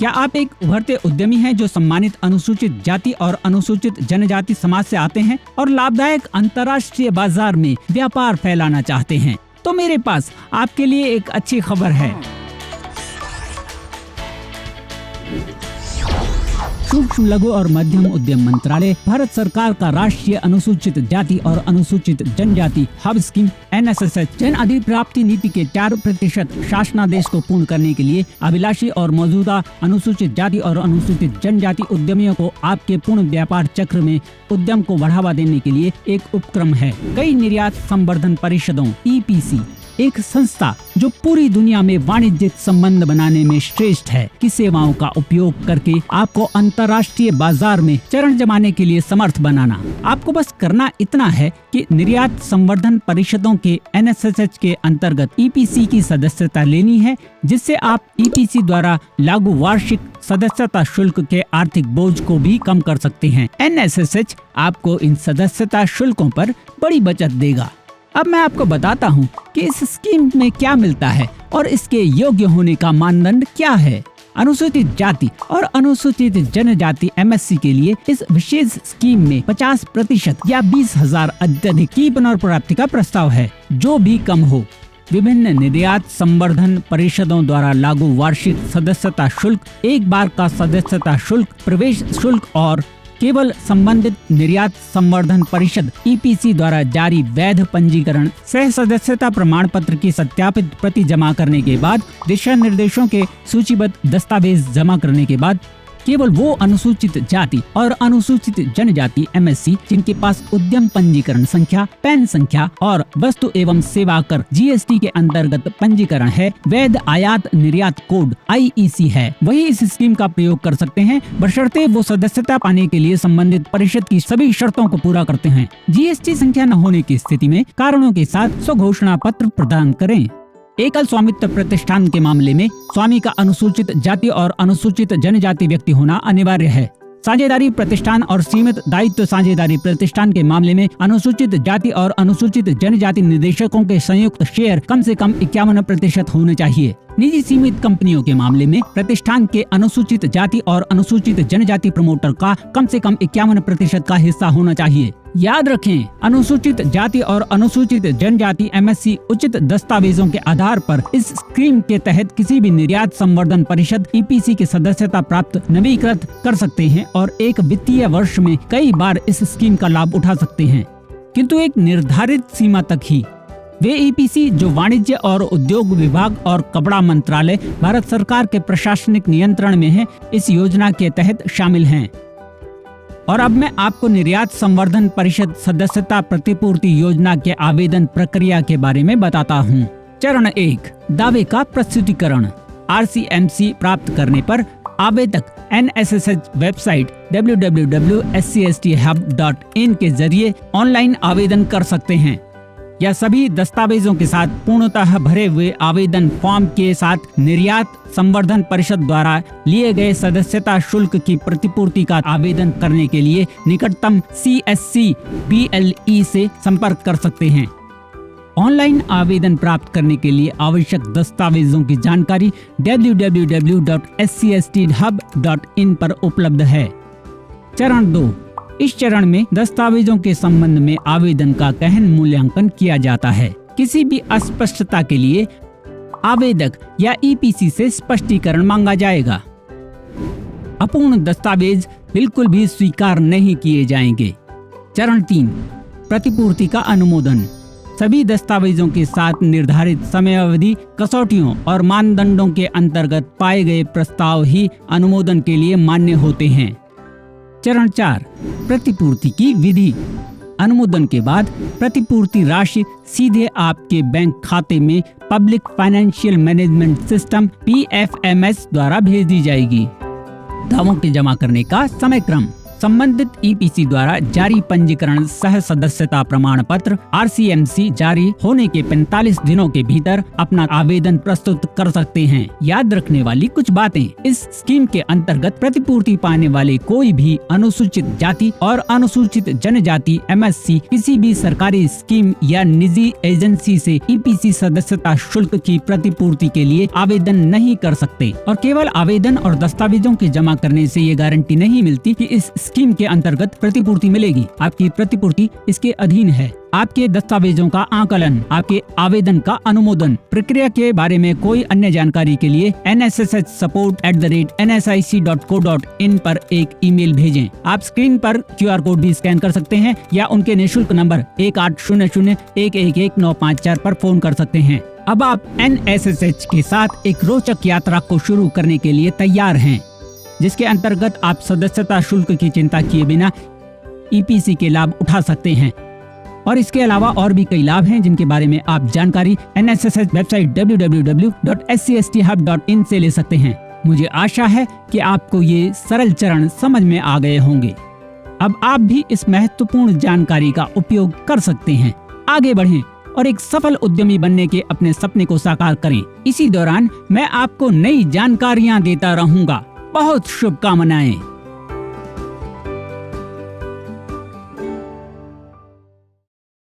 क्या आप एक उभरते उद्यमी हैं जो सम्मानित अनुसूचित जाति और अनुसूचित जनजाति समाज से आते हैं और लाभदायक अंतर्राष्ट्रीय बाजार में व्यापार फैलाना चाहते हैं? तो मेरे पास आपके लिए एक अच्छी खबर है। सूक्ष्म लघु और मध्यम उद्यम मंत्रालय भारत सरकार का राष्ट्रीय अनुसूचित जाति और अनुसूचित जनजाति हब स्कीम NSSH जन अधिप्राप्ति नीति के 4% शासनादेश को पूर्ण करने के लिए अभिलाषी और मौजूदा अनुसूचित जाति और अनुसूचित जनजाति उद्यमियों को आपके पूर्ण व्यापार चक्र में उद्यम को बढ़ावा देने के लिए एक उपक्रम है। कई निर्यात संवर्धन परिषदों EPC, एक संस्था जो पूरी दुनिया में वाणिज्यिक संबंध बनाने में श्रेष्ठ है, की सेवाओं का उपयोग करके आपको अंतर्राष्ट्रीय बाजार में चरण जमाने के लिए समर्थ बनाना। आपको बस करना इतना है कि निर्यात संवर्धन परिषदों के NSSH के अंतर्गत EPC की सदस्यता लेनी है, जिससे आप EPC द्वारा लागू वार्षिक सदस्यता शुल्क के आर्थिक बोझ को भी कम कर सकते हैं। NSSH आपको इन सदस्यता शुल्कों पर बड़ी बचत देगा। अब मैं आपको बताता हूँ कि इस स्कीम में क्या मिलता है और इसके योग्य होने का मानदंड क्या है। अनुसूचित जाति और अनुसूचित जनजाति MSc के लिए इस विशेष स्कीम में 50% या 20,000 अत्यधिक की पुनर्प्राप्ति का प्रस्ताव है, जो भी कम हो। विभिन्न निर्यात संवर्धन परिषदों द्वारा लागू वार्षिक सदस्यता शुल्क, एक बार का सदस्यता शुल्क, प्रवेश शुल्क और केवल संबंधित निर्यात संवर्धन परिषद EPC द्वारा जारी वैध पंजीकरण सह सदस्यता प्रमाण पत्र की सत्यापित प्रति जमा करने के बाद, दिशा निर्देशों के सूचीबद्ध दस्तावेज जमा करने के बाद केवल वो अनुसूचित जाति और अनुसूचित जनजाति MSc जिनके पास उद्यम पंजीकरण संख्या, पैन संख्या और वस्तु एवं सेवा कर GST के अंतर्गत पंजीकरण है, वैध आयात निर्यात कोड IEC है, वही इस स्कीम का प्रयोग कर सकते हैं, बशर्ते वो सदस्यता पाने के लिए संबंधित परिषद की सभी शर्तों को पूरा करते हैं। GST संख्या न होने की स्थिति में कारणों के साथ स्वघोषणा पत्र प्रदान करें। एकल स्वामित्व प्रतिष्ठान के मामले में स्वामी का अनुसूचित जाति और अनुसूचित जनजाति व्यक्ति होना अनिवार्य है। साझेदारी प्रतिष्ठान और सीमित दायित्व साझेदारी प्रतिष्ठान के मामले में अनुसूचित जाति और अनुसूचित जनजाति निदेशकों के संयुक्त शेयर कम से कम 51% होने चाहिए। निजी सीमित कंपनियों के मामले में प्रतिष्ठान के अनुसूचित जाति और अनुसूचित जनजाति प्रमोटर का कम से कम 51% का हिस्सा होना चाहिए। याद रखें, अनुसूचित जाति और अनुसूचित जनजाति MSc उचित दस्तावेजों के आधार पर इस स्कीम के तहत किसी भी निर्यात संवर्धन परिषद EPC की सदस्यता प्राप्त नवीकृत कर सकते हैं और एक वित्तीय वर्ष में कई बार इस स्कीम का लाभ उठा सकते हैं, किंतु एक निर्धारित सीमा तक ही। वे EPC जो वाणिज्य और उद्योग विभाग और कपड़ा मंत्रालय भारत सरकार के प्रशासनिक नियंत्रण में है, इस योजना के तहत शामिल हैं। और अब मैं आपको निर्यात संवर्धन परिषद सदस्यता प्रतिपूर्ति योजना के आवेदन प्रक्रिया के बारे में बताता हूँ। चरण 1, दावे का प्रस्तुतिकरण। RCMC प्राप्त करने पर आवेदक NSSH वेबसाइट www.scshub.in के जरिए ऑनलाइन आवेदन कर सकते हैं या सभी दस्तावेजों के साथ पूर्णतः भरे हुए आवेदन फॉर्म के साथ निर्यात संवर्धन परिषद द्वारा लिए गए सदस्यता शुल्क की प्रतिपूर्ति का आवेदन करने के लिए निकटतम CSC BLE से संपर्क कर सकते हैं। ऑनलाइन आवेदन प्राप्त करने के लिए आवश्यक दस्तावेजों की जानकारी www.scshub.in पर उपलब्ध है। चरण 2, इस चरण में दस्तावेजों के संबंध में आवेदन का गहन मूल्यांकन किया जाता है। किसी भी अस्पष्टता के लिए आवेदक या EPC से स्पष्टीकरण मांगा जाएगा। अपूर्ण दस्तावेज बिल्कुल भी स्वीकार नहीं किए जाएंगे। चरण 3, प्रतिपूर्ति का अनुमोदन। सभी दस्तावेजों के साथ निर्धारित समयावधि, कसौटियों और मानदंडों के अंतर्गत पाए गए प्रस्ताव ही अनुमोदन के लिए मान्य होते हैं। चरण 4, प्रतिपूर्ति की विधि। अनुमोदन के बाद प्रतिपूर्ति राशि सीधे आपके बैंक खाते में public financial management system PFMS द्वारा भेज दी जाएगी। दावों के जमा करने का समय क्रम। संबंधित ईपीसी द्वारा जारी पंजीकरण सह सदस्यता प्रमाण पत्र RCMC जारी होने के 45 दिनों के भीतर अपना आवेदन प्रस्तुत कर सकते हैं। याद रखने वाली कुछ बातें, इस स्कीम के अंतर्गत प्रतिपूर्ति पाने वाले कोई भी अनुसूचित जाति और अनुसूचित जनजाति MSC किसी भी सरकारी स्कीम या निजी एजेंसी से ईपीसी सदस्यता शुल्क की प्रतिपूर्ति के लिए आवेदन नहीं कर सकते और केवल आवेदन और दस्तावेजों के जमा करने से ये गारंटी नहीं मिलती कि इस स्कीम के अंतर्गत प्रतिपूर्ति मिलेगी। आपकी प्रतिपूर्ति इसके अधीन है। आपके दस्तावेजों का आकलन, आपके आवेदन का अनुमोदन। प्रक्रिया के बारे में कोई अन्य जानकारी के लिए nsssupport@nsic.co.in पर एक ईमेल भेजें। आप स्क्रीन पर QR कोड भी स्कैन कर सकते हैं या उनके निःशुल्क नंबर 1800-111-954 पर फोन कर सकते हैं। अब आप NSSH के साथ एक रोचक यात्रा को शुरू करने के लिए तैयार हैं, जिसके अंतर्गत आप सदस्यता शुल्क की चिंता किए बिना ईपीसी के लाभ उठा सकते हैं। और इसके अलावा और भी कई लाभ हैं जिनके बारे में आप जानकारी NSSH वेबसाइट www.scstHub.in से ले सकते हैं। मुझे आशा है कि आपको ये सरल चरण समझ में आ गए होंगे। अब आप भी इस महत्वपूर्ण जानकारी का उपयोग कर सकते हैं। आगे बढ़ें और एक सफल उद्यमी बनने के अपने सपने को साकार करें। इसी दौरान मैं आपको नई जानकारियां देता रहूंगा। बहुत शुभकामनाएं।